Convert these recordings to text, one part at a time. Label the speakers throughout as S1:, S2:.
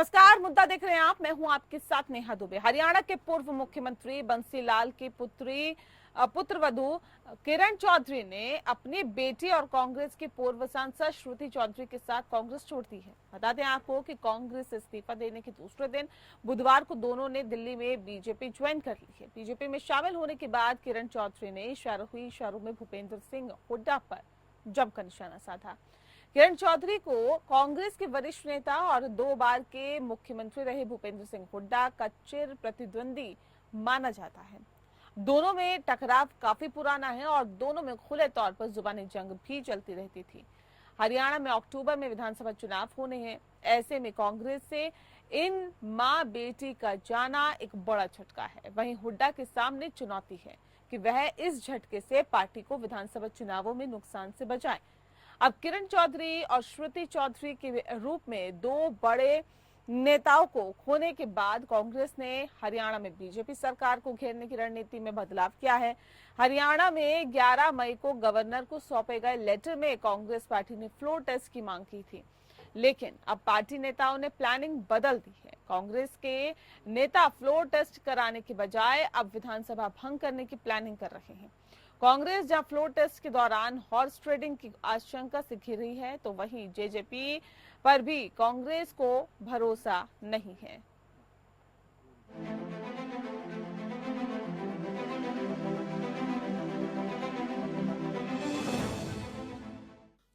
S1: नमस्कार, मुद्दा देख रहे हैं आप। मैं हूं आपके साथ नेहा दुबे। हरियाणा के पूर्व मुख्यमंत्री बंसी लाल की पुत्रवधू किरण चौधरी ने अपनी बेटी और कांग्रेस की पूर्व सांसद श्रुति चौधरी के साथ कांग्रेस छोड़ दी है। बता दें आपको कि कांग्रेस से इस्तीफा देने के दूसरे दिन बुधवार को दोनों ने दिल्ली में बीजेपी ज्वाइन कर ली है। बीजेपी में शामिल होने के बाद किरण चौधरी ने इशारों में भूपेंद्र सिंह हुड्डा पर जमकर निशाना साधा। किरण चौधरी को कांग्रेस के वरिष्ठ नेता और 2 बार के मुख्यमंत्री रहे भूपेंद्र सिंह हुड्डा का चिर प्रतिद्वंदी माना जाता है। दोनों में टकराव काफी पुराना है और दोनों में खुले तौर पर जुबानी जंग भी चलती रहती थी। हरियाणा में अक्टूबर में विधानसभा चुनाव होने हैं। ऐसे में कांग्रेस से इन मां बेटी का जाना एक बड़ा झटका है। वहीं हुड्डा के सामने चुनौती है कि वह इस झटके से पार्टी को विधानसभा चुनावों में नुकसान से बचाए। अब किरण चौधरी और श्रुति चौधरी के रूप में 2 बड़े नेताओं को खोने के बाद कांग्रेस ने हरियाणा में बीजेपी सरकार को घेरने की रणनीति में बदलाव किया है। हरियाणा में 11 मई को गवर्नर को सौंपे गए लेटर में कांग्रेस पार्टी ने फ्लोर टेस्ट की मांग की थी, लेकिन अब पार्टी नेताओं ने प्लानिंग बदल दी है। कांग्रेस के नेता फ्लोर टेस्ट कराने के बजाय अब विधानसभा भंग करने की प्लानिंग कर रहे हैं। कांग्रेस जहां फ्लोर टेस्ट के दौरान हॉर्स ट्रेडिंग की आशंका से घिरी है, तो वहीं जेजेपी पर भी कांग्रेस को भरोसा नहीं है।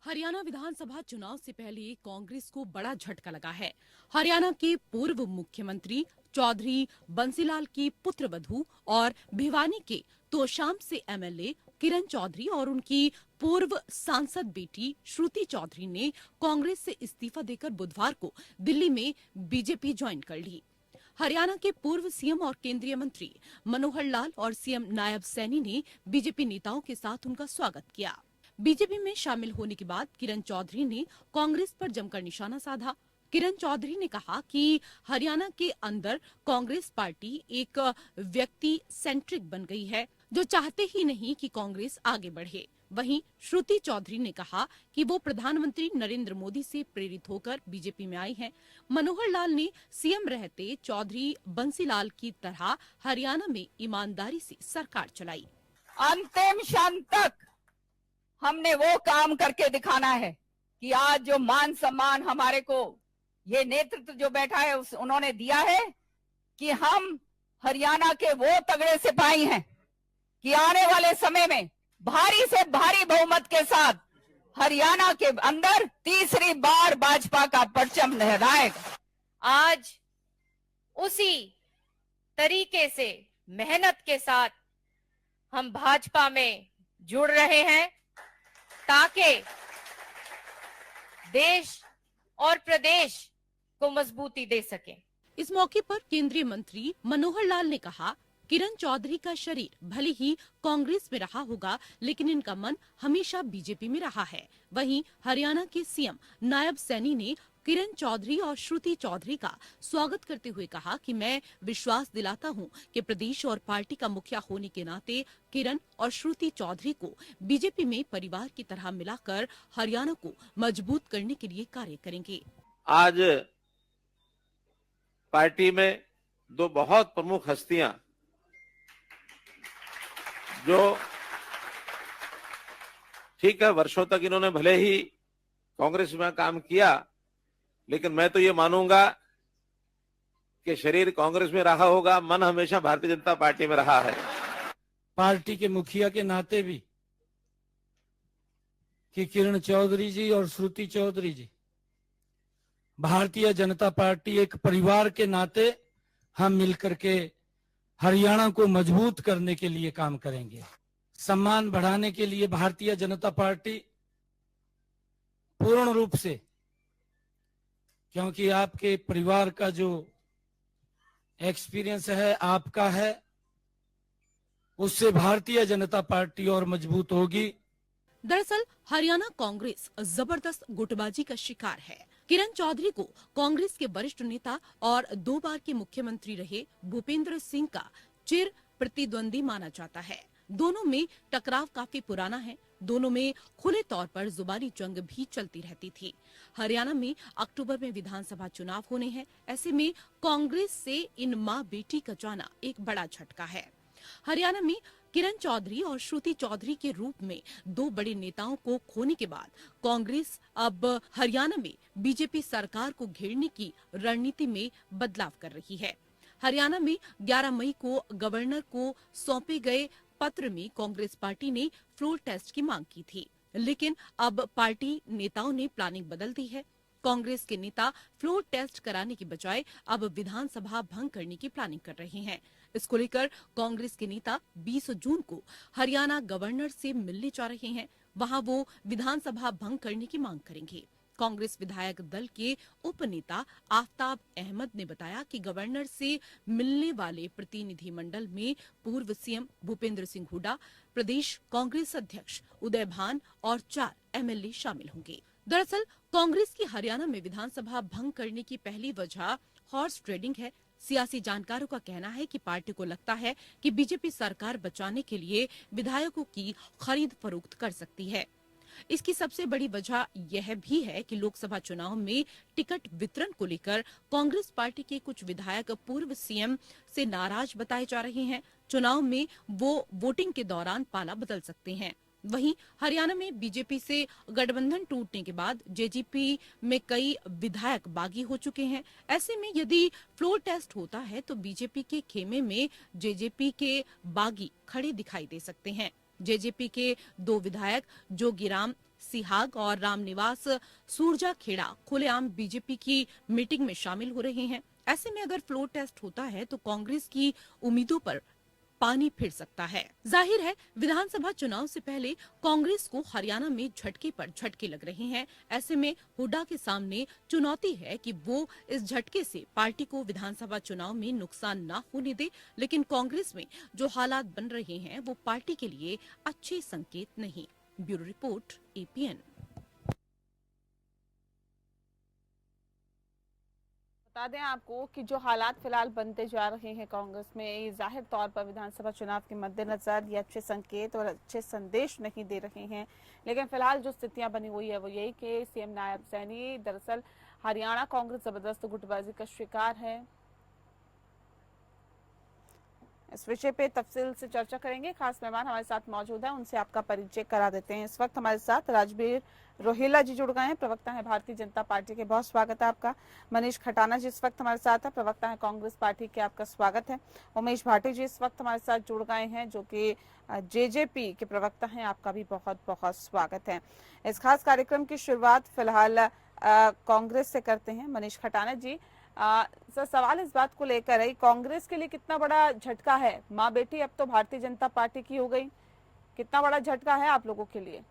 S2: हरियाणा विधानसभा चुनाव से पहले कांग्रेस को बड़ा झटका लगा है। हरियाणा के पूर्व मुख्यमंत्री चौधरी बंसीलाल की पुत्रवधू और भिवानी के तोशाम से एमएलए किरण चौधरी और उनकी पूर्व सांसद बेटी श्रुति चौधरी ने कांग्रेस से इस्तीफा देकर बुधवार को दिल्ली में बीजेपी ज्वाइन कर ली। हरियाणा के पूर्व सीएम और केंद्रीय मंत्री मनोहर लाल और सीएम नायब सैनी ने बीजेपी नेताओं के साथ उनका स्वागत किया। बीजेपी में शामिल होने के बाद किरण चौधरी ने कांग्रेस पर जमकर निशाना साधा। किरण चौधरी ने कहा कि हरियाणा के अंदर कांग्रेस पार्टी एक व्यक्ति सेंट्रिक बन गई है, जो चाहते ही नहीं कि कांग्रेस आगे बढ़े। वहीं श्रुति चौधरी ने कहा कि वो प्रधानमंत्री नरेंद्र मोदी से प्रेरित होकर बीजेपी में आई हैं। मनोहर लाल ने सीएम रहते चौधरी बंसीलाल की तरह हरियाणा में ईमानदारी से सरकार चलाई।
S3: अंतिम क्षण तक हमने वो काम करके दिखाना है कि आज जो मान सम्मान हमारे को ये नेतृत्व जो बैठा है उन्होंने दिया है कि हम हरियाणा के वो तगड़े सिपाही हैं कि आने वाले समय में भारी से भारी बहुमत के साथ हरियाणा के अंदर तीसरी बार भाजपा का परचम लहराएगा।
S4: आज उसी तरीके से मेहनत के साथ हम भाजपा में जुड़ रहे हैं ताकि देश और प्रदेश को मजबूती दे सके।
S2: इस मौके पर केंद्रीय मंत्री मनोहर लाल ने कहा, किरण चौधरी का शरीर भले ही कांग्रेस में रहा होगा, लेकिन इनका मन हमेशा बीजेपी में रहा है। वहीं हरियाणा के सीएम नायब सैनी ने किरण चौधरी और श्रुति चौधरी का स्वागत करते हुए कहा कि मैं विश्वास दिलाता हूं कि प्रदेश और पार्टी का मुखिया होने के नाते किरण और श्रुति चौधरी को बीजेपी में परिवार की तरह मिलाकर हरियाणा को मजबूत करने के लिए कार्य करेंगे।
S5: आज पार्टी में 2 बहुत प्रमुख हस्तियां जो ठीक है वर्षों तक इन्होंने भले ही कांग्रेस में काम किया, लेकिन मैं तो ये मानूंगा कि शरीर कांग्रेस में रहा होगा, मन हमेशा भारतीय जनता पार्टी में रहा है।
S6: पार्टी के मुखिया के नाते भी कि किरण चौधरी जी और श्रुति चौधरी जी भारतीय जनता पार्टी एक परिवार के नाते हम मिलकर के हरियाणा को मजबूत करने के लिए काम करेंगे। सम्मान बढ़ाने के लिए भारतीय जनता पार्टी पूर्ण रूप से, क्योंकि आपके परिवार का जो एक्सपीरियंस है आपका है, उससे भारतीय जनता पार्टी और मजबूत होगी।
S2: दरअसल हरियाणा कांग्रेस जबरदस्त गुटबाजी का शिकार है। किरण चौधरी को कांग्रेस के वरिष्ठ नेता और 2 बार के मुख्यमंत्री रहे भूपेंद्र सिंह का चिर प्रतिद्वंदी माना जाता है। दोनों में टकराव काफी पुराना है। दोनों में खुले तौर पर जुबानी जंग भी चलती रहती थी। हरियाणा में अक्टूबर में विधानसभा चुनाव होने हैं। ऐसे में कांग्रेस से इन मां बेटी का जाना एक बड़ा झटका है। हरियाणा में किरण चौधरी और श्रुति चौधरी के रूप में दो बड़े नेताओं को खोने के बाद कांग्रेस अब हरियाणा में बीजेपी सरकार को घेरने की रणनीति में बदलाव कर रही है। हरियाणा में 11 मई को गवर्नर को सौंपे गए पत्र में कांग्रेस पार्टी ने फ्लोर टेस्ट की मांग की थी, लेकिन अब पार्टी नेताओं ने प्लानिंग बदल दी है। कांग्रेस के नेता फ्लोर टेस्ट कराने की बजाय अब विधानसभा भंग करने की प्लानिंग कर रहे हैं। इसको लेकर कांग्रेस के नेता 20 जून को हरियाणा गवर्नर से मिलने जा रहे हैं। वहां वो विधानसभा भंग करने की मांग करेंगे। कांग्रेस विधायक दल के उपनेता आफ्ताब अहमद ने बताया कि गवर्नर से मिलने वाले प्रतिनिधिमंडल में पूर्व सीएम भूपेंद्र सिंह हुड्डा, प्रदेश कांग्रेस अध्यक्ष उदय भान और 4 एमएलए शामिल होंगे। दरअसल कांग्रेस की हरियाणा में विधानसभा भंग करने की पहली वजह हॉर्स ट्रेडिंग है। सियासी जानकारों का कहना है कि पार्टी को लगता है कि बीजेपी सरकार बचाने के लिए विधायकों की खरीद फरोख्त कर सकती है। इसकी सबसे बड़ी वजह यह भी है कि लोकसभा चुनाव में टिकट वितरण को लेकर कांग्रेस पार्टी के कुछ विधायक पूर्व सीएम से नाराज बताए जा रहे हैं। चुनाव में वो वोटिंग के दौरान पाला बदल सकते हैं। वहीं हरियाणा में बीजेपी से गठबंधन टूटने के बाद जेजेपी में कई विधायक बागी हो चुके हैं। ऐसे में यदि फ्लोर टेस्ट होता है तो बीजेपी के खेमे में जेजेपी के बागी खड़े दिखाई दे सकते हैं। जेजेपी के 2 विधायक जोगीराम सिहाग और रामनिवास सूरजाखेड़ा खुलेआम बीजेपी की मीटिंग में शामिल हो रहे हैं। ऐसे में अगर फ्लोर टेस्ट होता है तो कांग्रेस की उम्मीदों पर पानी फिर सकता है। जाहिर है विधानसभा चुनाव से पहले कांग्रेस को हरियाणा में झटके पर झटके लग रहे हैं। ऐसे में हुड्डा के सामने चुनौती है कि वो इस झटके से पार्टी को विधानसभा चुनाव में नुकसान न होने दे, लेकिन कांग्रेस में जो हालात बन रहे हैं वो पार्टी के लिए अच्छे संकेत नहीं। Bureau report, APN.
S1: बता दें आपको कि जो हालात फिलहाल बनते जा रहे हैं कांग्रेस में, ये जाहिर तौर पर विधानसभा चुनाव के मद्देनजर ये अच्छे संकेत और अच्छे संदेश नहीं दे रहे हैं। लेकिन फिलहाल जो स्थितियां बनी हुई है वो यही कि सीएम नायब सैनी दरअसल हरियाणा कांग्रेस जबरदस्त गुटबाजी का शिकार है। इस विषय पे तफसील से चर्चा करेंगे। खास मेहमान हमारे साथ मौजूद हैं, उनसे आपका परिचय करा देते हैं। इस वक्त हमारे साथ राजबीर रोहिला जी जुड़ गए हैं, प्रवक्ता है भारतीय जनता पार्टी के। बहुत स्वागत है आपका। मनीष खटाना जी इस वक्त हमारे साथ है, प्रवक्ता है कांग्रेस पार्टी के। आपका स्वागत है। उमेश भाटी जी इस वक्त हमारे साथ जुड़ गए हैं, जो कि जेजेपी के प्रवक्ता हैं। आपका भी बहुत बहुत स्वागत है। इस खास कार्यक्रम की शुरुआत फिलहाल कांग्रेस से करते हैं। मनीष खटाना जी, सर सवाल इस बात को लेकर है, कांग्रेस के लिए कितना बड़ा झटका है? माँ बेटी अब तो भारतीय जनता पार्टी की हो गई, कितना बड़ा झटका है आप लोगों के लिए?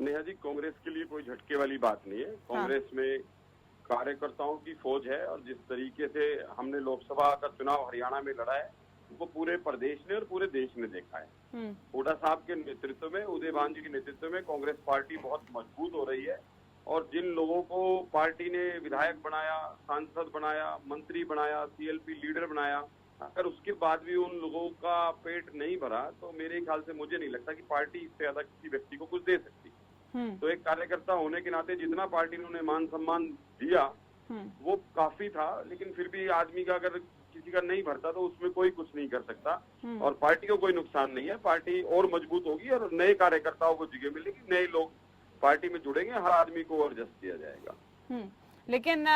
S7: नेहा जी, कांग्रेस के लिए कोई झटके वाली बात नहीं है। कांग्रेस में कार्यकर्ताओं की फौज है और जिस तरीके से हमने लोकसभा का चुनाव हरियाणा में लड़ा है वो पूरे प्रदेश ने और पूरे देश ने देखा है। हुड्डा साहब के नेतृत्व में, उदय भान जी के नेतृत्व में कांग्रेस पार्टी बहुत मजबूत हो रही है और जिन लोगों को पार्टी ने विधायक बनाया, सांसद बनाया, मंत्री बनाया, सीएलपी लीडर बनाया, अगर उसके बाद भी उन लोगों का पेट नहीं भरा तो मेरे ख्याल से मुझे नहीं लगता कि पार्टी इससे ज्यादा किसी व्यक्ति को कुछ दे सकती। तो एक कार्यकर्ता होने के नाते जितना पार्टी ने उन्हें मान सम्मान दिया वो काफी था, लेकिन फिर भी आदमी का अगर किसी का नहीं भरता तो उसमें कोई कुछ नहीं कर सकता और पार्टी को कोई नुकसान नहीं है। पार्टी और मजबूत होगी और नए कार्यकर्ताओं को जगह मिलेगी, नए लोग पार्टी में जुड़ेंगे, हर आदमी को एडजस्ट किया जाएगा।
S1: लेकिन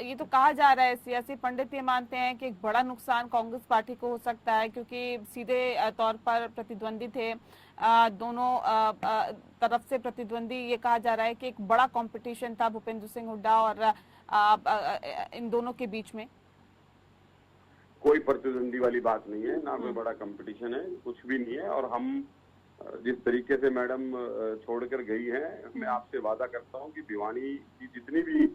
S1: ये तो कहा जा रहा है, सियासी पंडित ये मानते हैं कि एक बड़ा नुकसान कांग्रेस पार्टी को हो सकता है, क्योंकि सीधे तौर पर प्रतिद्वंदी थे, दोनों तरफ से प्रतिद्वंदी। ये कहा जा रहा है कि एक बड़ा कंपटीशन था भूपेंद्र सिंह हुड्डा और इन दोनों के बीच में।
S7: कोई प्रतिद्वंदी वाली बात नहीं है, ना कोई बड़ा कंपटीशन है, कुछ भी नहीं है। और हम जिस तरीके से मैडम छोड़कर गई हैं, मैं आपसे वादा करता हूं कि भिवानी की जितनी भी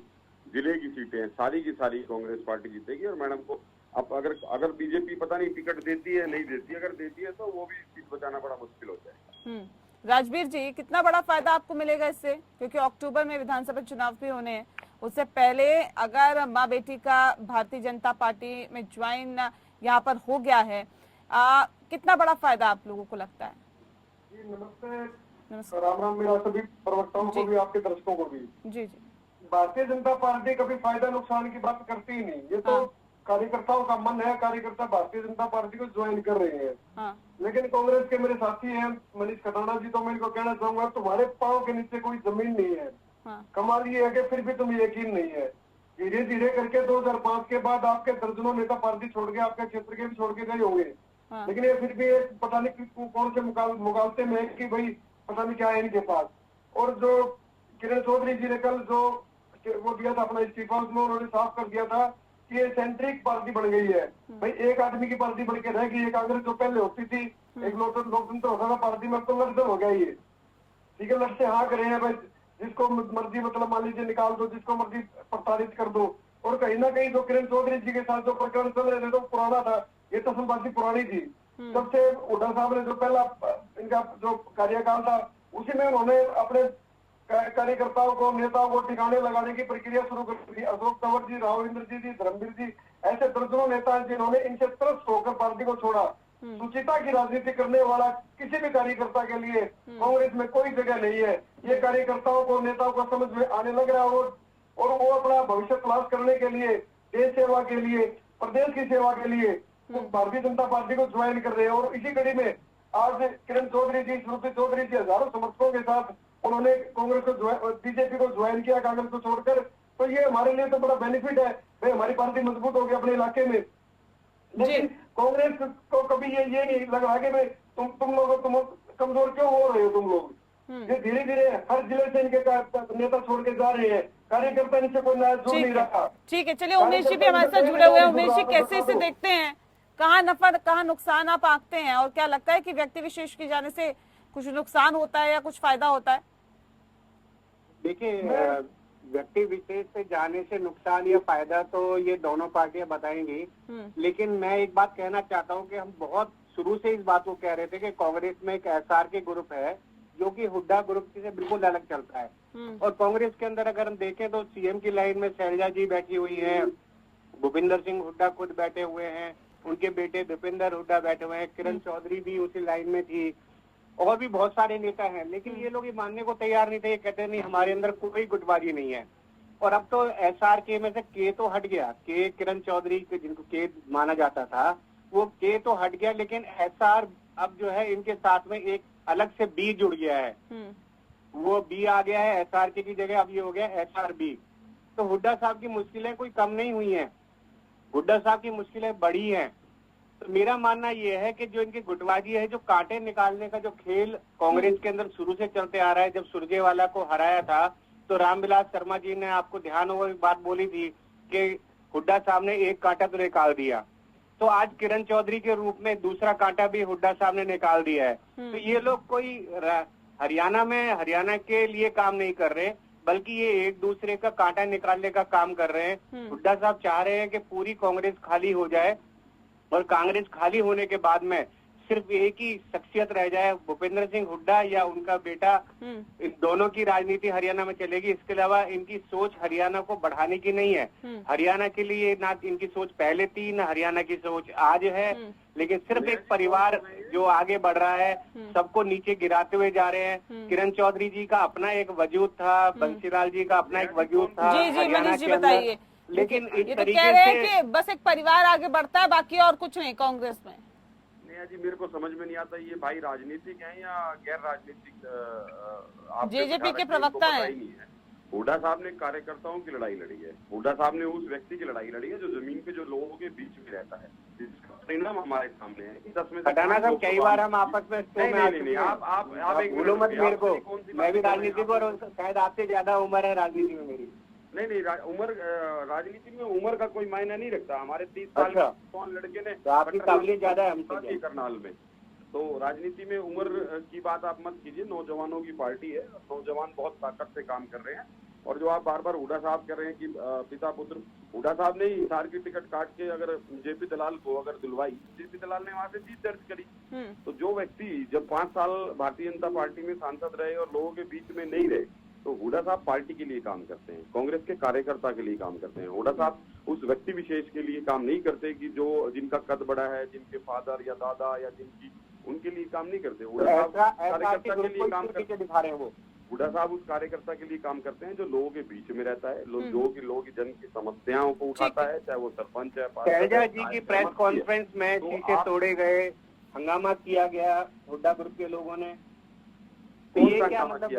S7: जिले की सीटें हैं सारी की सारी कांग्रेस पार्टी जीतेगी। और मैडम को अब अगर बीजेपी पता नहीं टिकट देती है नहीं देती, अगर देती है तो वो भी सीट बचाना बड़ा मुश्किल हो जाएगा।
S1: राजबीर जी, कितना बड़ा फायदा आपको मिलेगा इससे, क्योंकि अक्टूबर में विधानसभा चुनाव भी होने हैं, उससे पहले अगर माँ बेटी का भारतीय जनता पार्टी में ज्वाइन यहाँ पर हो गया है, कितना बड़ा फायदा आप लोगों को लगता है?
S8: जी नमस्ते।
S1: नमस्कार।
S8: राम राम मेरा सभी प्रवक्ताओं को
S1: जी।
S8: भी, आपके दर्शकों को भी।
S1: जी जी।
S8: भारतीय जनता पार्टी कभी फायदा नुकसान की बात करती ही नहीं। ये तो
S1: हाँ।
S8: कार्यकर्ताओं का मन है, कार्यकर्ता भारतीय जनता पार्टी को ज्वाइन कर रहे हैं।
S1: हाँ।
S8: लेकिन कांग्रेस के मेरे साथी हैं मनीष खटाना जी, तो मैं इनको कहना चाहूंगा तुम्हारे पांव के नीचे कोई जमीन नहीं है।
S1: हाँ।
S8: कमाल ये है कि फिर भी तुम्हें यकीन नहीं है। धीरे धीरे करके 2005 के बाद आपके दर्जनों नेता पार्टी छोड़ के, आपके क्षेत्र के भी छोड़ के गए होंगे।
S1: हाँ।
S8: लेकिन ये फिर भी एक पता नहीं कौन से मुकाबले में है कि भाई पता नहीं क्या है इनके पास। और जो किरण चौधरी जी ने कल जो वो दिया था अपना इस्तीफा, उसमें उन्होंने साफ कर दिया था कि ये सेंट्रिक पार्टी बन गई है। भाई एक आदमी की पार्टी बन के रह गई। एक कांग्रेस जो पहले होती थी, एक लोकतंत्र होता था पार्टी में, अब तो लक्षण हो गया ये। ठीक है, लक्ष्य से हाँ करे हैं भाई, जिसको मर्जी मतलब मान लीजिए निकाल दो, जिसको मर्जी प्रताड़ित कर दो। और कहीं ना कहीं जो किरण चौधरी जी के साथ जो प्रकरण चल रहे थे तो पुराना था, ये तसलबाजी पुरानी थी। जब से हुड्डा साहब ने जो पहला इनका जो कार्यकाल था, उसी में उन्होंने अपने कार्यकर्ताओं को, नेताओं को ठिकाने लगाने की प्रक्रिया शुरू कर दी। अशोक तंवर जी, राव इंद्र जी, धर्मवीर जी, ऐसे दर्जनों नेता हैं जिन्होंने इनसे त्रस्त होकर पार्टी को छोड़ा। सुचिता की राजनीति करने वाला किसी भी कार्यकर्ता के लिए कांग्रेस में कोई जगह नहीं है। ये कार्यकर्ताओं को, नेताओं को समझ में आने लग रहा है और वो अपना भविष्य तलाश करने के लिए, देश सेवा के लिए, प्रदेश की सेवा के लिए वो भारतीय जनता पार्टी को ज्वाइन कर रहे हैं। और इसी कड़ी में आज किरण चौधरी जी, श्रुति चौधरी जी हजारों समर्थकों के साथ उन्होंने कांग्रेस को, बीजेपी को ज्वाइन किया, कांग्रेस को छोड़कर। तो ये हमारे लिए तो बड़ा बेनिफिट है भाई, हमारी पार्टी मजबूत होगी अपने इलाके में। लेकिन कांग्रेस को कभी ये नहीं लगा कि भाई तुम लोग तुम कमजोर क्यों हो रहे हो तुम लोग। ये धीरे धीरे हर जिले से इनके नेता छोड़ के जा रहे हैं, कार्यकर्ता इनसे कोई नया जुड़ नहीं रहा।
S1: ठीक है, चलिए उमेश जी भी हमारे साथ जुड़े हुए हैं। उमेश जी, कैसे इसे देखते हैं, कहाँ नफा कहाँ नुकसान आप आंकते हैं, और क्या लगता है कि व्यक्ति विशेष के जाने से कुछ नुकसान होता है या कुछ फायदा होता है?
S9: देखिए, व्यक्ति विशेष से जाने से नुकसान या फायदा तो ये दोनों पार्टियां बताएंगी। लेकिन मैं एक बात कहना चाहता हूं कि हम बहुत शुरू से इस बात को कह रहे थे कि कांग्रेस में एक एसआर के ग्रुप है जो कि हुड्डा ग्रुप से बिल्कुल अलग चलता है। और कांग्रेस के अंदर अगर हम देखें तो सीएम की लाइन में शैलजा जी बैठी हुई है, भूपिंदर सिंह हुड्डा खुद बैठे हुए हैं, उनके बेटे दीपेंद्र हुड्डा बैठे हुए हैं, किरण चौधरी भी उसी लाइन में थी, और भी बहुत सारे नेता हैं। लेकिन ये लोग ये मानने को तैयार नहीं थे। ये कहते नहीं हमारे अंदर कोई गुटबाजी नहीं है। और अब तो एसआर के में से के तो हट गया, के किरण चौधरी के जिनको के माना जाता था वो के तो हट गया, लेकिन एसआर अब जो है इनके साथ में एक अलग से बी जुड़ गया है। वो बी आ गया है एसआर के की जगह, अब ये हो गया एसआर बी। तो हुड्डा साहब की मुश्किलें कोई कम नहीं हुई हैं, हुड्डा साहब की मुश्किलें बढ़ी हैं। तो मेरा मानना ये है कि जो इनकी गुटबाजी है, जो कांटे निकालने का जो खेल कांग्रेस के अंदर शुरू से चलते आ रहा है, जब सुरजेवाला को हराया था तो रामविलास शर्मा जी ने, आपको ध्यान होगा, एक बात बोली थी कि हुड्डा साहब ने एक कांटा तो निकाल दिया। तो आज किरण चौधरी के रूप में दूसरा कांटा भी हुड्डा साहब ने निकाल दिया है। तो ये लोग कोई हरियाणा के लिए काम नहीं कर रहे, बल्कि ये एक दूसरे का कांटा निकालने का काम कर रहे हैं। हुड्डा साहब चाह रहे हैं कि पूरी कांग्रेस खाली हो जाए, और कांग्रेस खाली होने के बाद में सिर्फ एक ही शख्सियत रह जाए, भूपेंद्र सिंह हुड्डा या उनका बेटा। इन दोनों की राजनीति हरियाणा में चलेगी। इसके अलावा इनकी सोच हरियाणा को बढ़ाने की नहीं है। हरियाणा के लिए ना इनकी सोच पहले थी, ना हरियाणा की सोच आज है। लेकिन सिर्फ एक परिवार जो आगे बढ़ रहा है, सबको नीचे गिराते हुए जा रहे हैं। किरण चौधरी जी का अपना एक वजूद था, बंसीलाल जी का अपना एक वजूद था।
S1: जी मनीष जी बताइए।
S9: लेकिन इस
S1: ये तो
S9: तरीके
S1: कह रहे हैं
S9: से
S1: कि बस एक परिवार आगे बढ़ता है, बाकी और कुछ नहीं कांग्रेस में।
S7: जी मेरे को समझ में नहीं आता ये भाई राजनीतिक हैं या गैर राजनीतिक।
S1: जेजेपी के प्रवक्ता हैं।
S7: हुड्डा साहब ने कार्यकर्ताओं की लड़ाई लड़ी है, हुड्डा साहब ने उस व्यक्ति की लड़ाई लड़ी है जो जमीन पे जो लोगों के बीच में रहता है, जिसका परिणाम हमारे सामने है कि 10 में से
S9: खटाना साहब कई बार हम आपस में
S7: नहीं आप एक
S9: बोलो मत मेरे को, मैं भी राजनीति को, शायद आपसे ज्यादा उम्र है राजनीति में मेरी।
S7: नहीं उम्र, राजनीति में उम्र का कोई मायने नहीं रखता। हमारे 30 साल कौन लड़के ने
S9: तो आपकी काबिलियत ज्यादा है हमसे
S7: करनाल में। तो राजनीति में उम्र की बात आप मत कीजिए। नौजवानों की पार्टी है, नौजवान बहुत ताकत से काम कर रहे हैं। और जो आप बार बार हुड्डा साहब कह रहे हैं कि पिता पुत्र, हुड्डा साहब ने हिसार की टिकट काट के अगर जेपी दलाल को अगर दिलवाई, जेपी दलाल ने वहां से जीत दर्ज करी। तो जो व्यक्ति जब 5 साल भारतीय जनता पार्टी में सांसद रहे और लोगों के बीच में नहीं रहे, तो हुड्डा साहब पार्टी के लिए काम करते हैं, कांग्रेस के कार्यकर्ता के लिए काम करते हैं। हुड्डा साहब उस व्यक्ति विशेष के लिए काम नहीं करते कि जो जिनका कद बड़ा है, जिनके फादर या दादा या जिनकी उनके लिए काम नहीं करते। हुड्डा साहब कार्यकर्ता के लिए काम करते
S9: दिखा रहे हैं वो।
S7: हुड्डा साहब उस कार्यकर्ता के लिए काम करते हैं जो लोगों के बीच में रहता है, लोगों की जन की समस्याओं को उठाता है, चाहे वो सरपंच है।
S9: शैलजा जी की प्रेस कॉन्फ्रेंस में शीशे तोड़े गए, हंगामा किया गया हुड्डा ग्रुप के लोगों ने। तो ये क्या मतलब,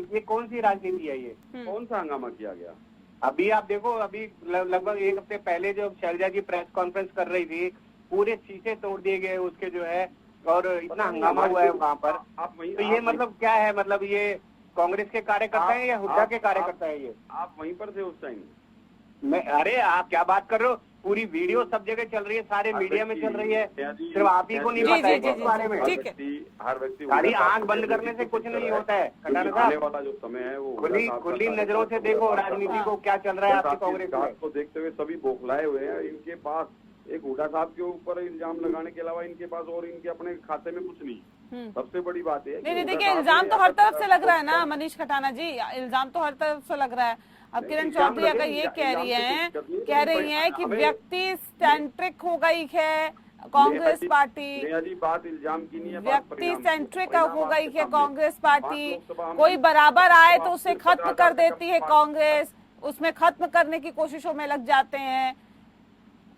S9: ये कौन सी राजनीति है? ये
S7: कौन सा हंगामा किया गया?
S9: अभी आप देखो, अभी लगभग एक हफ्ते पहले जो शैलजा जी प्रेस कॉन्फ्रेंस कर रही थी, पूरे शीशे तोड़ दिए गए उसके जो है, और इतना हंगामा हुआ है वहाँ पर। तो ये मतलब क्या है? मतलब ये कांग्रेस के कार्यकर्ता है या हुड्डा के कार्यकर्ता है? ये
S7: आप वहीं पर थे उस टाइम?
S9: अरे आप क्या बात कर रहे हो? पूरी वीडियो सब जगह चल रही है, सारे मीडिया में चल रही है, सिर्फ आप ही को नहीं पता है इस बारे में।
S7: हर व्यक्ति
S9: खाली आंख बंद करने से कुछ नहीं होता है।
S7: आने वाला जो समय है वो
S9: खुली नजरों से देखो राजनीति को, क्या चल रहा है आपकी कांग्रेस में।
S7: को देखते हुए सभी बौखलाए हुए हैं। इनके पास एक हुड्डा साहब के ऊपर इल्जाम लगाने के अलावा इनके पास और इनके अपने खाते में कुछ नहीं। सबसे बड़ी बात है
S1: नहीं, देखिए इल्जाम तो हर तरफ से लग रहा है ना मनीष खटाना जी, इल्जाम तो हर तरफ से लग रहा है। अब किरण चौधरी अगर ये कह रही हैं कि व्यक्ति सेंट्रिक हो गई है कांग्रेस पार्टी,
S7: बात इल्जाम की नहीं है,
S1: व्यक्ति सेंट्रिक हो गई है कांग्रेस पार्टी, कोई बराबर आए तो उसे खत्म कर देती है कांग्रेस, उसमें खत्म करने की कोशिशों में लग जाते हैं,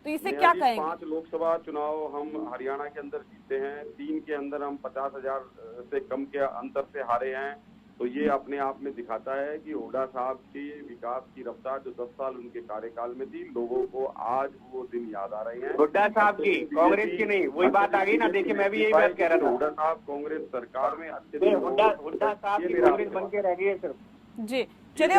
S1: तो इसे क्या कहेंगे?
S7: 5 लोकसभा चुनाव हम हरियाणा के अंदर जीते हैं, 3 के अंदर हम 50,000 से कम के अंतर से हारे हैं। तो ये अपने आप में दिखाता है कि हुड्डा साहब की विकास की रफ्तार जो 10 साल उनके कार्यकाल में थी, लोगों को आज वो दिन याद आ रहे हैं।
S9: हुड्डा साहब की, कांग्रेस की नहीं, वही बात आ गई ना। देखिए मैं भी यही बात कह रहा था,
S7: हुड्डा साहब कांग्रेस सरकार में
S9: हुड्डा साहब की कांग्रेस बन के रह गई है सिर्फ।
S1: जी चलिए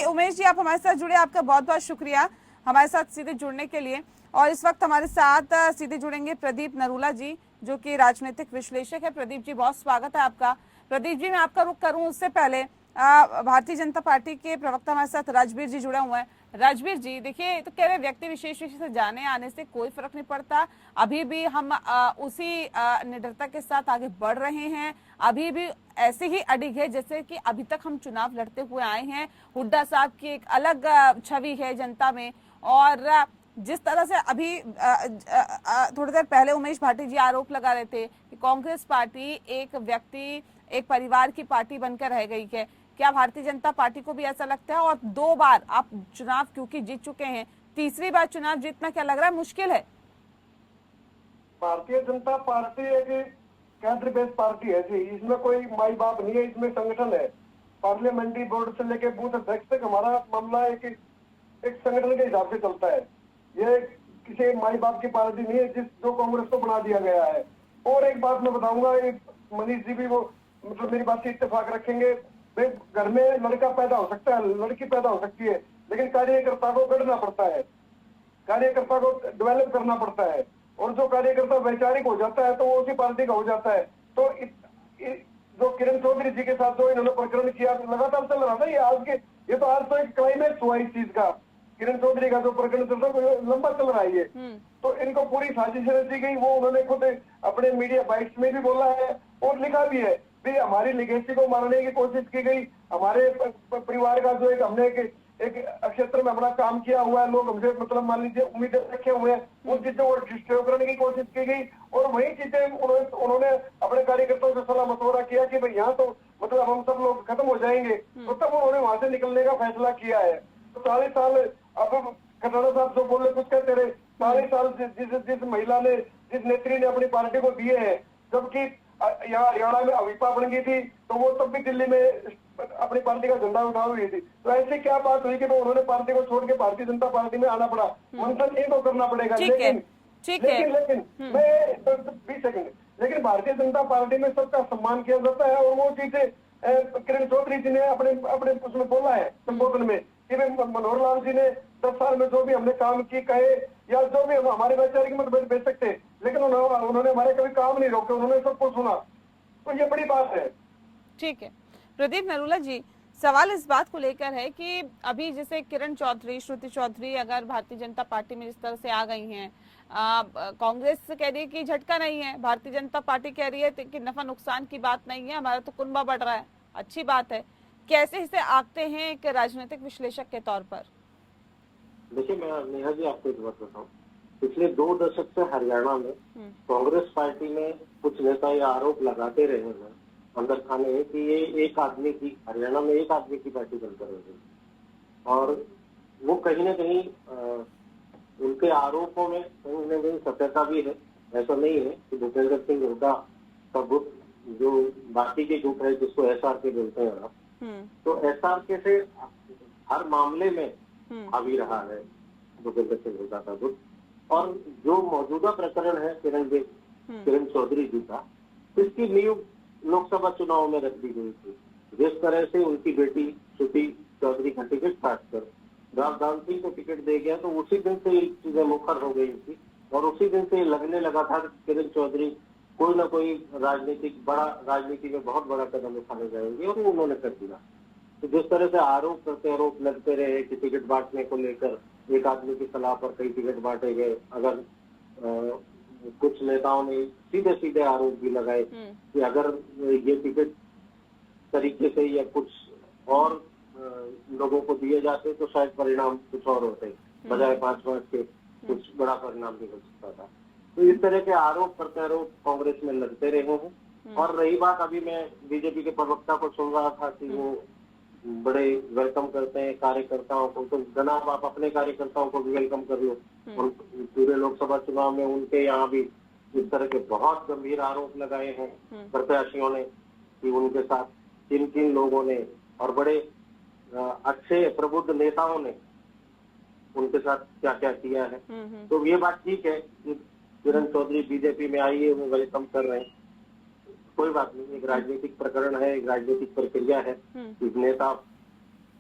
S1: उमेश जी आप हमारे साथ जुड़े, आपका बहुत बहुत शुक्रिया हमारे साथ सीधे जुड़ने के लिए। और इस वक्त हमारे साथ सीधे जुड़ेंगे प्रदीप नरूला जी, जो कि राजनीतिक विश्लेषक है। प्रदीप जी बहुत स्वागत है आपका। प्रदीप जी मैं आपका रुख करूं उससे पहले भारतीय जनता पार्टी के प्रवक्ता हमारे साथ राजवीर जी जुड़े हुए हैं। राजवीर जी देखिए, तो कह रहे व्यक्ति विशेष से जाने आने से कोई फर्क नहीं पड़ता, अभी भी हम उसी निडरता के साथ आगे बढ़ रहे हैं, अभी भी ऐसे ही अडिग है जैसे कि अभी तक हम चुनाव लड़ते हुए आए हैं। हुड्डा साहब की एक अलग छवि है जनता में, और जिस तरह से अभी थोड़ी देर पहले उमेश भाटी जी आरोप लगा रहे थे कि कांग्रेस पार्टी एक व्यक्ति एक परिवार की पार्टी बनकर रह गई है, क्या भारतीय जनता पार्टी को भी ऐसा लगता है? और 2 बार आप चुनाव क्योंकि जीत चुके हैं, तीसरी बार चुनाव जीतना क्या लग रहा है मुश्किल है?
S8: भारतीय जनता पार्टी एक कैडर बेस्ड पार्टी है जी, इसमें कोई माई बाप नहीं है, इसमें संगठन है। पार्लियामेंट्री बोर्ड से लेकर बूथ अध्यक्ष तक हमारा मामला एक संगठन के हिसाब से चलता है। ये किसी माई बाप की पार्टी नहीं है जो कांग्रेस को बना दिया गया है। और एक बात मैं बताऊंगा, मनीष जी भी वो मतलब मेरी बात से इत्तेफाक रखेंगे, भाई घर में लड़का पैदा हो सकता है, लड़की पैदा हो सकती है, लेकिन कार्यकर्ता को गढ़ना पड़ता है, कार्यकर्ता को डेवलप करना पड़ता है। और जो कार्यकर्ता वैचारिक हो जाता है तो वो उसी पार्टी का हो जाता है। तो जो किरण चौधरी जी के साथ जो इन्होंने प्रकरण किया लगातार चल रहा था, ये तो आज तो एक क्लाइमैक्स हुआ इस चीज का। किरण चौधरी का जो प्रकरण चल रहा है लंबा चल रहा है ये, तो इनको पूरी साजिश रची गई। वो उन्होंने खुद अपने मीडिया बाइट्स में भी बोला है और लिखा भी है कि हमारी लिगेसी को मारने की कोशिश की गई, हमारे परिवार का जो हमने एक क्षेत्र में अपना काम किया हुआ है, लोग हमसे मतलब मान लीजिए उम्मीदें रखे हुए हैं, उन चीजों को डिस्ट्रॉय करने की कोशिश की गई। और वही चीजें उन्होंने अपने कार्यकर्ताओं से सलाह मशवरा किया कि भाई यहाँ तो मतलब हम सब लोग खत्म हो जाएंगे, तो तब उन्होंने वहां से निकलने का फैसला किया है। तो 40 साल अब खटाना साहब जो बोले कुछ कहते रहे, 40 साल जिस महिला ने, जिस नेत्री ने अपनी पार्टी को दिए हैं, जबकि यहाँ हरियाणा में अविपा बन गई थी तो वो तब भी दिल्ली में अपनी पार्टी का झंडा उठाई हुई थी। तो ऐसे क्या बात हुई कि उन्होंने पार्टी को छोड़ के भारतीय जनता पार्टी में आना पड़ा? मंथन इनको करना पड़ेगा। लेकिन मैं 20 सेकंड, लेकिन भारतीय जनता पार्टी में सबका सम्मान किया जाता है। और वो चीजें किरण चौधरी जी ने अपने उसमें बोला है संबोधन में कि मनोहर लाल जी ने 10 साल में जो भी हमने काम की कहे या जो भी हम हमारे वैचारिक मतभेद बेच सकते, लेकिन उन्होंने हमारे कभी काम नहीं रोके, उन्होंने सबको सुना। तो ये बड़ी बात है।
S1: ठीक है प्रदीप नरूला जी, सवाल इस बात को लेकर है कि अभी जैसे किरण चौधरी, श्रुति चौधरी अगर भारतीय जनता पार्टी में जिस तरह से आ गई हैं, कांग्रेस कह रही है कि झटका नहीं है, भारतीय जनता पार्टी कह रही है कि नफा नुकसान की बात नहीं है, हमारा तो कुनबा बढ़ रहा है, अच्छी बात है, कैसे इसे आंकते हैं एक राजनीतिक विश्लेषक के तौर पर?
S9: देखिए मैं नेहा जी आपको एक बात बताऊं, पिछले 2 दशक से हरियाणा में कांग्रेस पार्टी में कुछ नेता ये आरोप लगाते रहे हैं अंदर खाने में कि ये एक आदमी की, हरियाणा में एक आदमी की पार्टी बनकर रही है। और वो कहीं ना कहीं उनके आरोपों में कहीं ना कहीं सत्यता भी है। ऐसा नहीं है कि भूपेंद्र सिंह हुड्डा का गुट जो बाकी के गुट है जिसको SRK बोलते हैं आप, तो SRK से हर मामले में हावी रहा है भूपेंद्र सिंह हुड्डा का गुट। और जो मौजूदा प्रकरण है किरण चौधरी जी का, इसकी नींव लोकसभा चुनाव में रख दी गई थी। जिस तरह से उनकी बेटी श्रुति चौधरी का टिकट काटकर राजधान सिंह को टिकट दे गया, तो उसी दिन से ये चीजें मुखर हो गई थी और उसी दिन से लगने लगा था कि किरण चौधरी कोई ना कोई राजनीति में बहुत बड़ा कदम उठाने जाएंगे, और वो उन्होंने कर दिया। तो जिस तरह से आरोप लगते रहे कि टिकट बांटने को लेकर एक आदमी की सलाह पर कई टिकट बांटे गए, अगर कुछ नेताओं ने सीधे सीधे आरोप भी लगाए कि अगर ये टिकट तरीके से या कुछ और लोगों को दिए जाते तो शायद परिणाम कुछ और होते, बजाय 5-5 के कुछ बड़ा परिणाम भी हो सकता था। तो इस तरह के आरोप प्रत्यारोप कांग्रेस में लगते रहे हैं। और रही बात, अभी मैं बीजेपी के प्रवक्ता को सुन रहा था कि वो बड़े वेलकम करते हैं कार्यकर्ताओं को, तो जनाब आप अपने कार्यकर्ताओं को भी वेलकम कर लो। और पूरे लोकसभा चुनाव में उनके यहाँ भी इस तरह के बहुत गंभीर आरोप लगाए हैं प्रत्याशियों ने कि उनके साथ किन किन लोगों ने और बड़े अच्छे प्रबुद्ध नेताओं ने उनके साथ क्या क्या किया है। तो ये बात ठीक है कि किरण चौधरी बीजेपी में आई है, वो वेलकम कर रहे हैं, कोई बात नहीं। एक राजनीतिक प्रकरण है, एक राजनीतिक प्रक्रिया है। नेता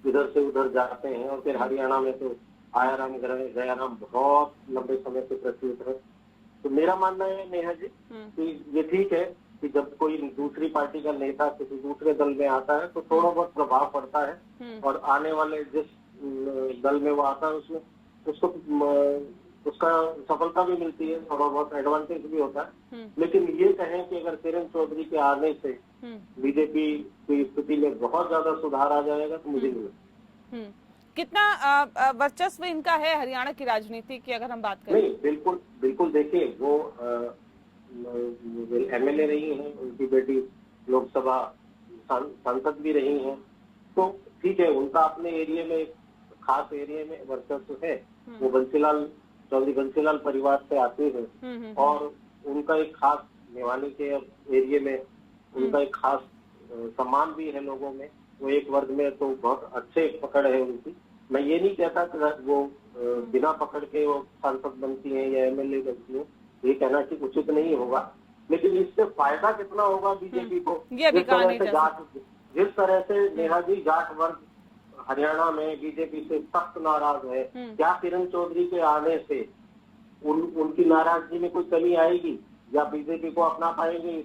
S9: इधर से उधर जाते हैं और फिर हरियाणा में तो आयाराम गयाराम बहुत लंबे समय से प्रचलित है। तो मेरा मानना है नेहा जी कि ये ठीक है कि जब कोई दूसरी पार्टी का नेता किसी दूसरे दल में आता है तो थोड़ा बहुत प्रभाव पड़ता है, और आने वाले जिस दल में वो आता है उसमें उसको उसका सफलता भी मिलती है, थोड़ा बहुत एडवांटेज भी होता है। लेकिन ये कहें कि अगर किरण चौधरी के आने से बीजेपी की स्थिति में बहुत ज्यादा सुधार आ जाएगा तो मुझे नहीं लगता।
S1: कितना वर्चस्व इनका है हरियाणा की राजनीति की अगर हम बात करें?
S9: नहीं, बिल्कुल बिल्कुल। देखिए, वो MLA रही हैं, उनकी बेटी लोकसभा सांसद भी रही हैं, तो ठीक है, उनका अपने एरिया में खास एरिया में वर्चस्व है। वो बंसीलाल परिवार से आते हैं और उनका एक खास मेवानी के एरिया में उनका एक खास सम्मान भी है लोगों में। वो एक वर्ग में तो बहुत अच्छे पकड़ है उनकी। मैं ये नहीं कहता कि वो बिना पकड़ के वो सांसद बनती हैं या MLA बनती हैं, ये कहना कि उचित नहीं होगा। लेकिन इससे फायदा कितना होगा बीजेपी को, जिस तरह से नेहा जी जाट वर्ग हरियाणा में बीजेपी से सख्त नाराज है, क्या किरण चौधरी के आने से उनकी नाराजगी में कोई कमी आएगी या बीजेपी को अपना पाएंगे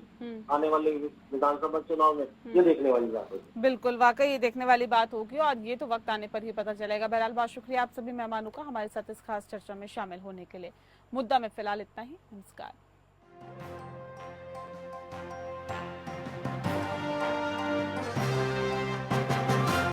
S9: आने वाले विधानसभा चुनाव में? ये देखने वाली बात होगी।
S1: बिल्कुल, वाकई ये देखने वाली बात होगी और ये तो वक्त आने पर ही पता चलेगा। बहरहाल बहुत शुक्रिया आप सभी मेहमानों का हमारे साथ इस खास चर्चा में शामिल होने के लिए। मुद्दा में फिलहाल इतना ही। नमस्कार।